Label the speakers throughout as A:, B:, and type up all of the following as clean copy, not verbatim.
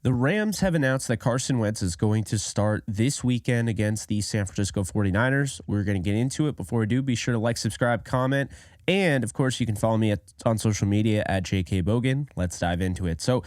A: The Rams have announced that Carson Wentz is going to start this weekend against the San Francisco 49ers. We're going to get into it. Before we do, be sure to like, subscribe, comment, and of course, you can follow me on social media at JKBogan. Let's dive into it. So,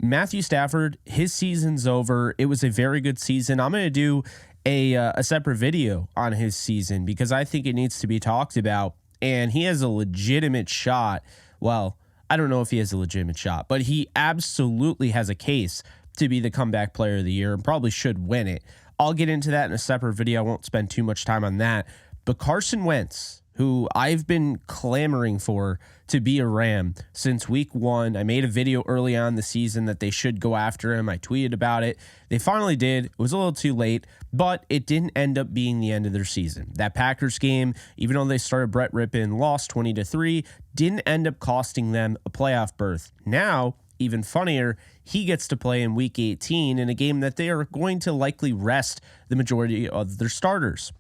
A: Matthew Stafford, his season's over. It was a very good season. I'm going to do a separate video on his season because I think it needs to be talked about, and he has a legitimate shot. Well, I don't know if he has a legitimate shot, but he absolutely has a case to be the comeback player of the year and probably should win it. I'll get into that in a separate video. I won't spend too much time on that. But Carson Wentz, who I've been clamoring for to be a Ram since week one. I made a video early on the season that they should go after him. I tweeted about it. They finally did. It was a little too late, but it didn't end up being the end of their season. That Packers game, even though they started Brett Rippon, lost 20-3, didn't end up costing them a playoff berth. Now, even funnier, he gets to play in week 18 in a game that they are going to likely rest the majority of their starters.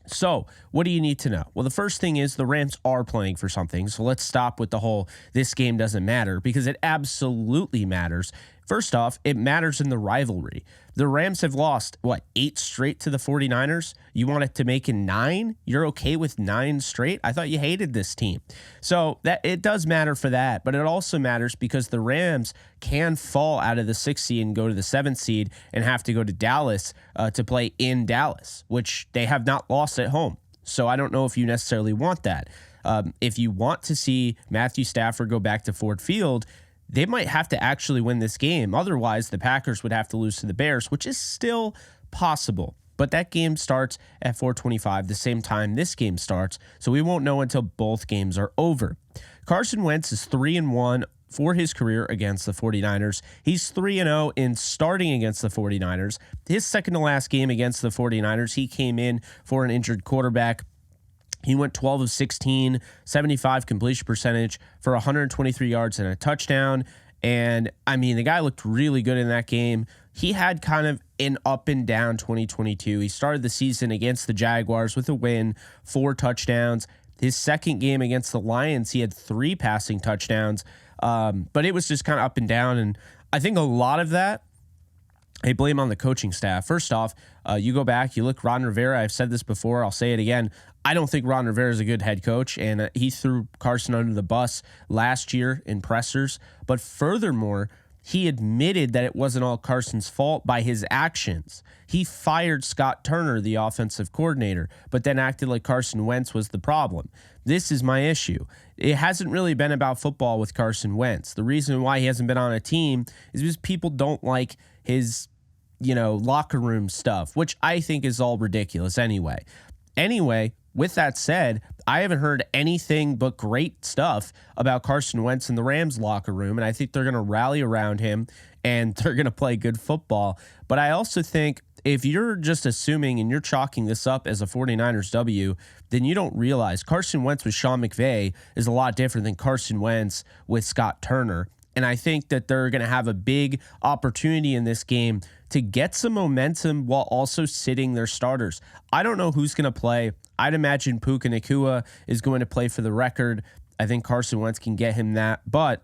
A: So, what do you need to know? Well, the first thing is the Rams are playing for something. So let's stop with the whole this game doesn't matter, because it absolutely matters. First off, it matters in the rivalry. The Rams have lost, 8 straight to the 49ers? You want it to make it 9? You're okay with 9 straight? I thought you hated this team. So that it does matter for that, but it also matters because the Rams can fall out of the 6th seed and go to the 7th seed and have to go to Dallas to play in Dallas, which they have not lost at home. So I don't know if you necessarily want that. If you want to see Matthew Stafford go back to Ford Field, they might have to actually win this game. Otherwise, the Packers would have to lose to the Bears, which is still possible. But that game starts at 4:25, the same time this game starts, so we won't know until both games are over. Carson Wentz is 3-1 for his career against the 49ers. He's 3-0 in starting against the 49ers. His second to last game against the 49ers, he came in for an injured quarterback. He went 12 of 16, 75 completion percentage for 123 yards and a touchdown. And, I mean, the guy looked really good in that game. He had kind of an up and down 2022. He started the season against the Jaguars with a win, 4 touchdowns. His second game against the Lions, he had 3 passing touchdowns. But it was just kind of up and down. And I think a lot of that, I blame on the coaching staff. First off, you go back, you look Ron Rivera. I've said this before. I'll say it again. I don't think Ron Rivera is a good head coach, and he threw Carson under the bus last year in pressers. But furthermore, he admitted that it wasn't all Carson's fault by his actions. He fired Scott Turner, the offensive coordinator, but then acted like Carson Wentz was the problem. This is my issue. It hasn't really been about football with Carson Wentz. The reason why he hasn't been on a team is because people don't like his locker room stuff, which I think is all ridiculous anyway. With that said, I haven't heard anything but great stuff about Carson Wentz in the Rams locker room, and I think they're going to rally around him and they're going to play good football. But I also think if you're just assuming and you're chalking this up as a 49ers W, then you don't realize Carson Wentz with Sean McVay is a lot different than Carson Wentz with Scott Turner. And I think that they're going to have a big opportunity in this game to get some momentum while also sitting their starters. I don't know who's going to play. I'd imagine Puka Nacua is going to play for the record. I think Carson Wentz can get him that. But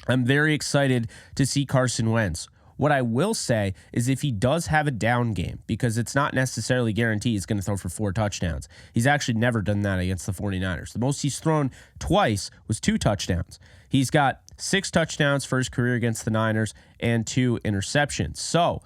A: I'm very excited to see Carson Wentz. What I will say is if he does have a down game, because it's not necessarily guaranteed he's going to throw for 4 touchdowns. He's actually never done that against the 49ers. The most he's thrown twice was 2 touchdowns. He's got 6 touchdowns for his career against the Niners and 2 interceptions. So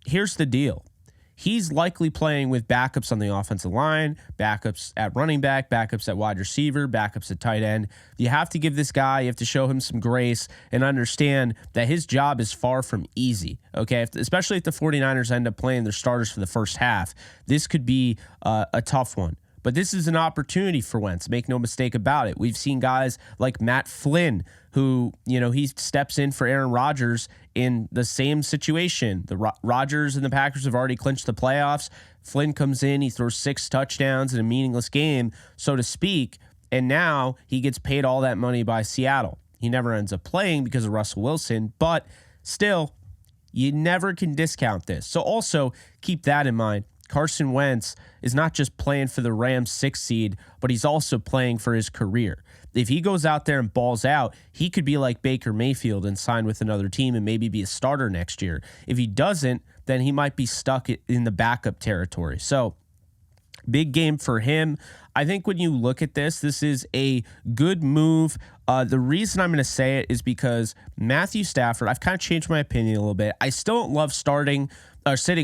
A: here's the deal. He's likely playing with backups on the offensive line, backups at running back, backups at wide receiver, backups at tight end. You have to give this guy, you have to show him some grace and understand that his job is far from easy, okay? Especially if the 49ers end up playing their starters for the first half. This could be a tough one. But this is an opportunity for Wentz. Make no mistake about it. We've seen guys like Matt Flynn, who, he steps in for Aaron Rodgers in the same situation. The Rodgers and the Packers have already clinched the playoffs. Flynn comes in, he throws 6 touchdowns in a meaningless game, so to speak, and now he gets paid all that money by Seattle. He never ends up playing because of Russell Wilson, but still, you never can discount this. So also keep that in mind. Carson Wentz is not just playing for the Rams 6th seed, but he's also playing for his career. If he goes out there and balls out, he could be like Baker Mayfield and sign with another team and maybe be a starter next year. If he doesn't, then he might be stuck in the backup territory. So big game for him. I think when you look at this is a good move. The reason I'm going to say it is because Matthew Stafford, I've kind of changed my opinion a little bit. I still don't love sitting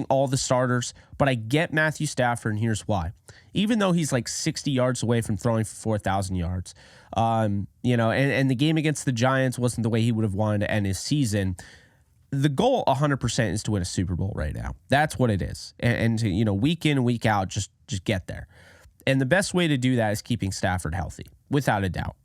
A: all the starters, but I get Matthew Stafford, and here's why. Even though he's like 60 yards away from throwing for 4,000 yards, and the game against the Giants wasn't the way he would have wanted to end his season. The goal 100% is to win a Super Bowl right now. That's what it is. And to, week in and week out, just get there. And the best way to do that is keeping Stafford healthy, without a doubt.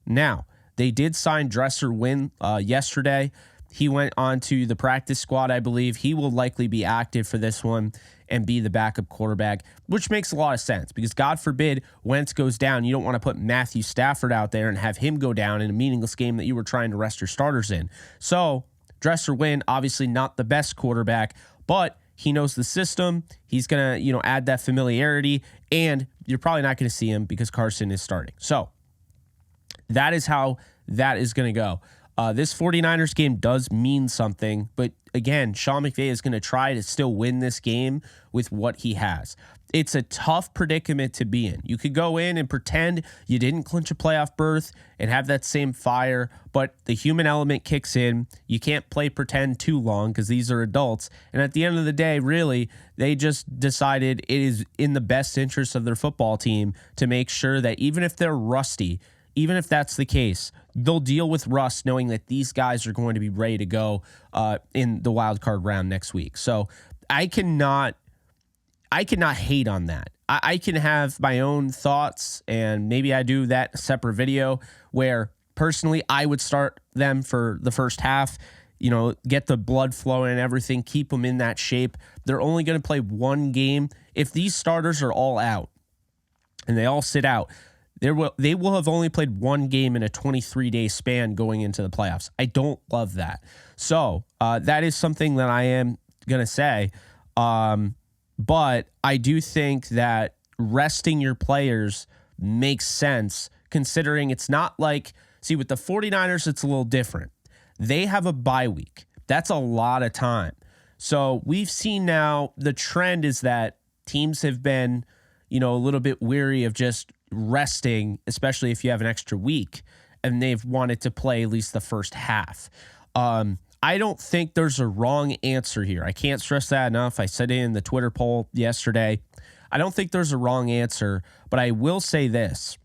A: Now, they did sign Dresser Wynn yesterday. He went on to the practice squad, I believe. He will likely be active for this one and be the backup quarterback, which makes a lot of sense because God forbid Wentz goes down. You don't want to put Matthew Stafford out there and have him go down in a meaningless game that you were trying to rest your starters in. So Dresser Wynn, obviously not the best quarterback, but he knows the system. He's going to, add that familiarity, and you're probably not going to see him because Carson is starting. So that is how that is going to go. This 49ers game does mean something, but again, Sean McVay is going to try to still win this game with what he has. It's a tough predicament to be in. You could go in and pretend you didn't clinch a playoff berth and have that same fire, but the human element kicks in. You can't play pretend too long because these are adults. And at the end of the day, really, they just decided it is in the best interest of their football team to make sure that even if they're rusty, even if that's the case, they'll deal with rust knowing that these guys are going to be ready to go in the wild card round next week. So I cannot hate on that. I can have my own thoughts, and maybe I do that in a separate video where personally I would start them for the first half, get the blood flowing and everything, keep them in that shape. They're only going to play one game. If these starters are all out and they all sit out, they will have only played one game in a 23-day span going into the playoffs. I don't love that. So that is something that I am going to say. But I do think that resting your players makes sense, considering it's not like, with the 49ers, it's a little different. They have a bye week. That's a lot of time. So we've seen now the trend is that teams have been, a little bit weary of just resting, especially if you have an extra week, and they've wanted to play at least the first half. I don't think there's a wrong answer here. I can't stress that enough. I said it in the Twitter poll yesterday. I don't think there's a wrong answer, but I will say this.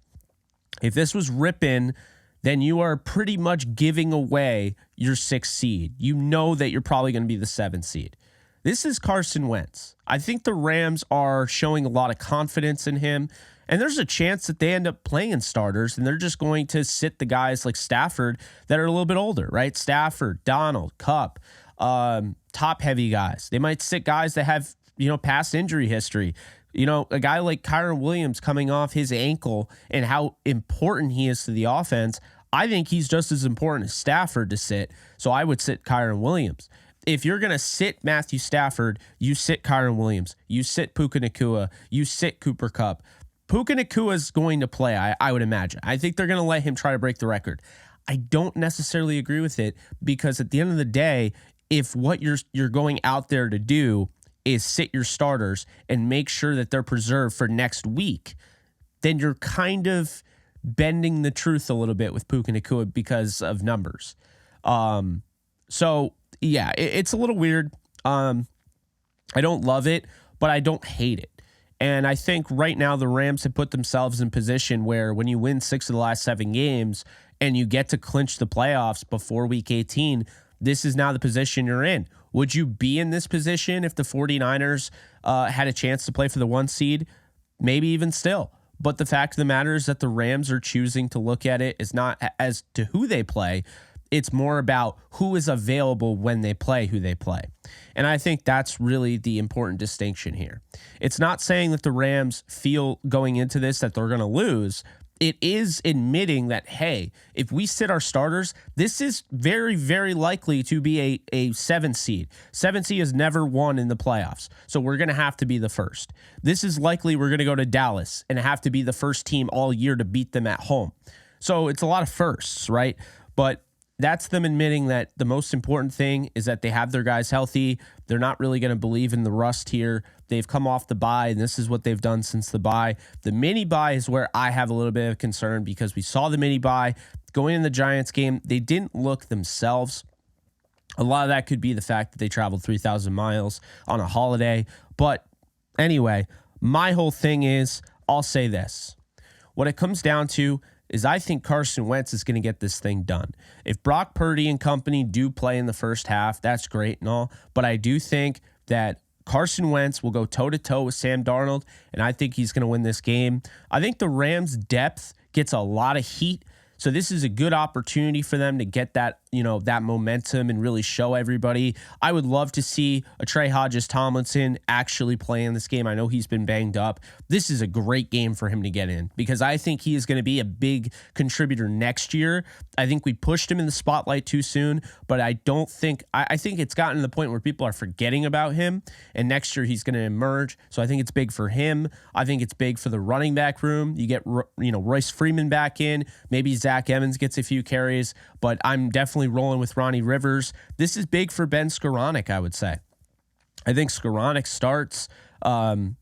A: If this was ripping, then you are pretty much giving away your 6th seed. You know that you're probably going to be the 7th seed. This is Carson Wentz. I think the Rams are showing a lot of confidence in him. And there's a chance that they end up playing starters and they're just going to sit the guys like Stafford that are a little bit older, right? Stafford, Donald, Kupp, top heavy guys. They might sit guys that have, past injury history. A guy like Kyren Williams coming off his ankle and how important he is to the offense. I think he's just as important as Stafford to sit. So I would sit Kyren Williams. If you're going to sit Matthew Stafford, you sit Kyren Williams. You sit Puka Nacua. You sit Cooper Kupp. Puka Nacua is going to play, I would imagine. I think they're going to let him try to break the record. I don't necessarily agree with it because at the end of the day, if what you're going out there to do is sit your starters and make sure that they're preserved for next week, then you're kind of bending the truth a little bit with Puka Nacua because of numbers. So, yeah, it's a little weird. I don't love it, but I don't hate it. And I think right now the Rams have put themselves in position where when you win 6 of the last 7 games and you get to clinch the playoffs before week 18, this is now the position you're in. Would you be in this position if the 49ers had a chance to play for the 1 seed? Maybe even still. But the fact of the matter is that the Rams are choosing to look at it as not as to who they play. It's more about who is available when they play who they play. And I think that's really the important distinction here. It's not saying that the Rams feel going into this that they're going to lose. it is admitting that, hey, if we sit our starters, this is very, very likely to be a 7 seed. 7 seed has never won in the playoffs, so we're going to have to be the first. This is likely we're going to go to Dallas and have to be the first team all year to beat them at home. So it's a lot of firsts, right? But that's them admitting that the most important thing is that they have their guys healthy. They're not really going to believe in the rust here. They've come off the bye, and this is what they've done since the bye. The mini bye is where I have a little bit of concern because we saw the mini bye going in the Giants game. They didn't look themselves. A lot of that could be the fact that they traveled 3,000 miles on a holiday. But anyway, my whole thing is, I'll say this. What it comes down to is I think Carson Wentz is going to get this thing done. If Brock Purdy and company do play in the first half, that's great and all, but I do think that Carson Wentz will go toe-to-toe with Sam Darnold, and I think he's going to win this game. I think the Rams' depth gets a lot of heat, so this is a good opportunity for them to get that, that momentum and really show everybody. I would love to see a Trey Hodges-Tomlinson actually play in this game. I know he's been banged up. This is a great game for him to get in because I think he is going to be a big contributor next year. I think we pushed him in the spotlight too soon, but I think it's gotten to the point where people are forgetting about him, and next year he's going to emerge. So I think it's big for him. I think it's big for the running back room. You get, Royce Freeman back in. Maybe Zach Evans gets a few carries, but I'm definitely rolling with Ronnie Rivers. This is big for Ben Skoranek, I would say. I think Skoranek starts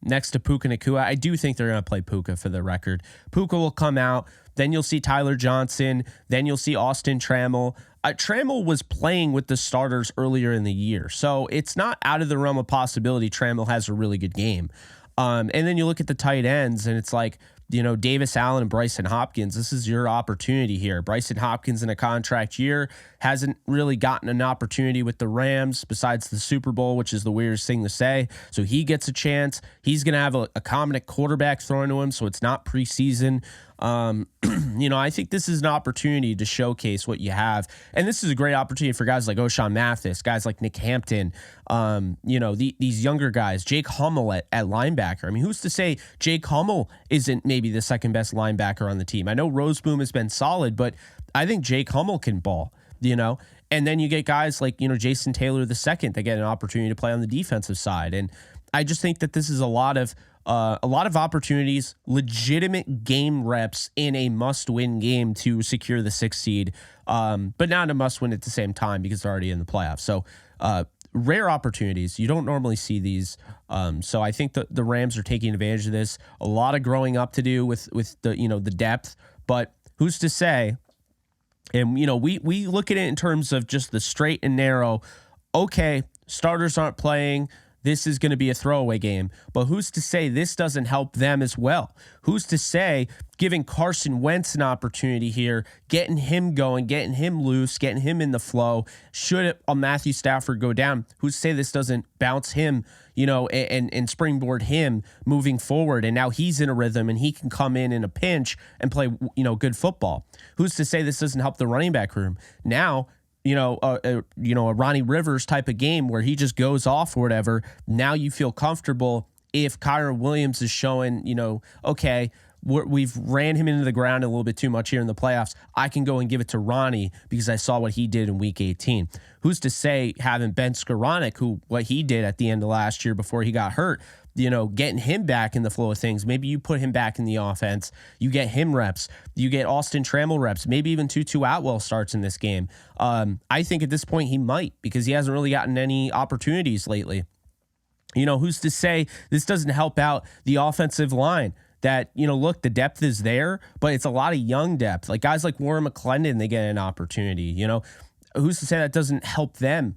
A: next to Puka Nacua. I do think they're going to play Puka for the record. Puka will come out. Then you'll see Tyler Johnson. Then you'll see Austin Trammell. Trammell was playing with the starters earlier in the year, so it's not out of the realm of possibility Trammell has a really good game. And then you look at the tight ends, and it's like, Davis Allen and Bryson Hopkins, this is your opportunity here. Bryson Hopkins in a contract year hasn't really gotten an opportunity with the Rams besides the Super Bowl, which is the weirdest thing to say. So he gets a chance. He's going to have a competent quarterback thrown to him, so it's not preseason. I think this is an opportunity to showcase what you have. And this is a great opportunity for guys like O'Shawn Mathis, guys like Nick Hampton, these younger guys, Jake Hummel at linebacker. I mean, who's to say Jake Hummel isn't maybe the second best linebacker on the team? I know Roseboom has been solid, but I think Jake Hummel can ball, and then you get guys like, Jason Taylor II that get an opportunity to play on the defensive side. And I just think that this is a lot of opportunities, legitimate game reps in a must-win game to secure the 6th seed, but not a must-win at the same time because they're already in the playoffs. So rare opportunities. You don't normally see these. So I think the Rams are taking advantage of this. A lot of growing up to do with the depth, but who's to say? And, we look at it in terms of just the straight and narrow. Okay, starters aren't playing. This is going to be a throwaway game. But who's to say this doesn't help them as well? Who's to say giving Carson Wentz an opportunity here, getting him going, getting him loose, getting him in the flow, should a Matthew Stafford go down, who's to say this doesn't bounce him, and springboard him moving forward, and now he's in a rhythm and he can come in a pinch and play, good football. Who's to say this doesn't help the running back room? Now, a Ronnie Rivers type of game where he just goes off or whatever. Now you feel comfortable if Kyron Williams is showing, okay, we've ran him into the ground a little bit too much here in the playoffs. I can go and give it to Ronnie because I saw what he did in week 18. Who's to say having Ben Skoranek, what he did at the end of last year before he got hurt, getting him back in the flow of things. Maybe you put him back in the offense. You get him reps. You get Austin Trammell reps. Maybe even Tutu Atwell starts in this game. I think at this point he might because he hasn't really gotten any opportunities lately. Who's to say this doesn't help out the offensive line? That, look, the depth is there, but it's a lot of young depth. Like guys like Warren McClendon, they get an opportunity. Who's to say that doesn't help them,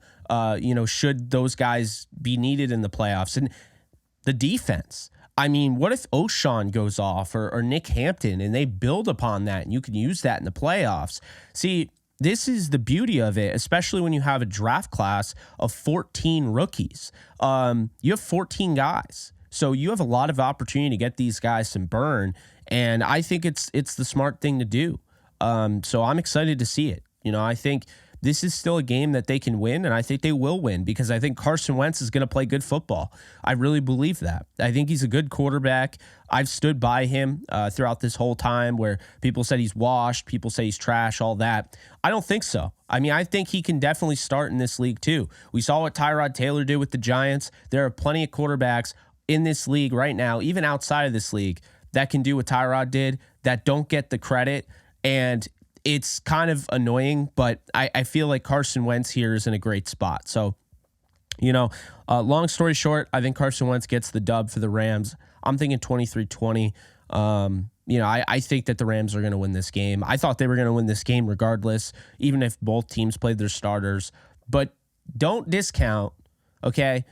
A: should those guys be needed in the playoffs? And the defense. I mean, what if O'Shawn goes off or Nick Hampton and they build upon that and you can use that in the playoffs? See, this is the beauty of it, especially when you have a draft class of 14 rookies. You have 14 guys. So you have a lot of opportunity to get these guys some burn, and I think it's the smart thing to do. So I'm excited to see it. I think this is still a game that they can win, and I think they will win because I think Carson Wentz is going to play good football. I really believe that. I think he's a good quarterback. I've stood by him throughout this whole time where people said he's washed, people say he's trash, all that. I don't think so. I mean, I think he can definitely start in this league too. We saw what Tyrod Taylor did with the Giants. There are plenty of quarterbacks in this league right now, even outside of this league, that can do what Tyrod did, that don't get the credit. And it's kind of annoying, but I feel like Carson Wentz here is in a great spot. So, long story short, I think Carson Wentz gets the dub for the Rams. I'm thinking 23-20. I think that the Rams are going to win this game. I thought they were going to win this game regardless, even if both teams played their starters. But don't discount, okay?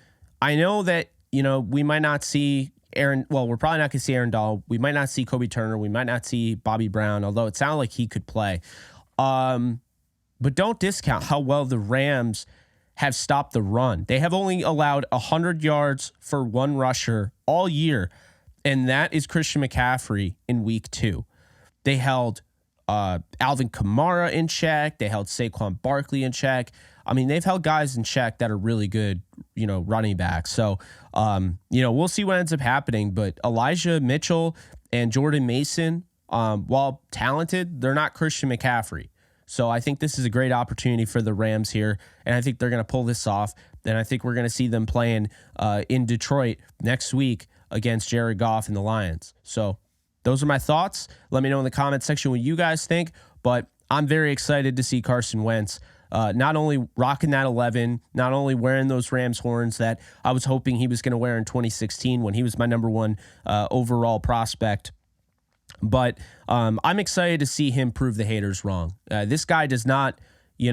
A: I know that, we might not see we're probably not going to see Aaron Donald. We might not see Kobe Turner. We might not see Bobby Brown, although it sounded like he could play. But don't discount how well the Rams have stopped the run. They have only allowed 100 yards for one rusher all year, and that is Christian McCaffrey in week 2. They held Alvin Kamara in check. They held Saquon Barkley in check. I mean, they've held guys in check that are really good, running backs. So, we'll see what ends up happening. But Elijah Mitchell and Jordan Mason, while talented, they're not Christian McCaffrey. So I think this is a great opportunity for the Rams here, and I think they're going to pull this off. And I think we're going to see them playing in Detroit next week against Jared Goff and the Lions. So those are my thoughts. Let me know in the comment section what you guys think. But I'm very excited to see Carson Wentz not only rocking that 11, not only wearing those Rams horns that I was hoping he was going to wear in 2016 when he was my number 1 overall prospect, but I'm excited to see him prove the haters wrong. This guy does not, he's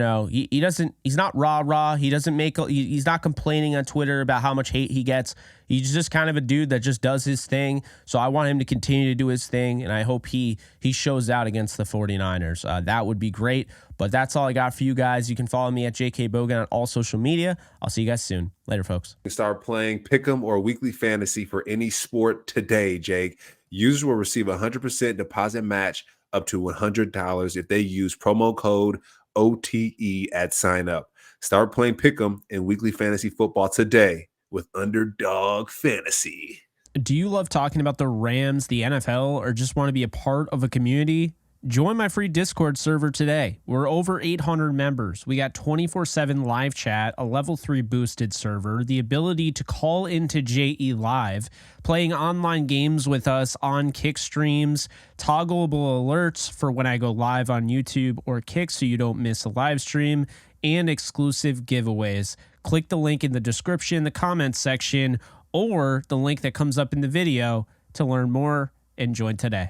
A: not rah-rah. He's not complaining on Twitter about how much hate he gets. He's just kind of a dude that just does his thing. So I want him to continue to do his thing, and I hope he shows out against the 49ers. That would be great. But that's all I got for you guys. You can follow me at JKBogan on all social media. I'll see you guys soon. Later, folks.
B: Start playing Pick'em or Weekly Fantasy for any sport today, Jake. Users will receive a 100% deposit match up to $100 if they use promo code OTE at sign up. Start playing Pick'em and Weekly Fantasy Football today with Underdog Fantasy.
A: Do you love talking about the Rams, the NFL, or just want to be a part of a community? Join my free Discord server today. We're over 800 members. We got 24/7 live chat, a level 3 boosted server, the ability to call into JE Live, playing online games with us on Kick streams, toggleable alerts for when I go live on YouTube or Kick so you don't miss a live stream, and exclusive giveaways. Click the link in the description, the comments section, or the link that comes up in the video to learn more and join today.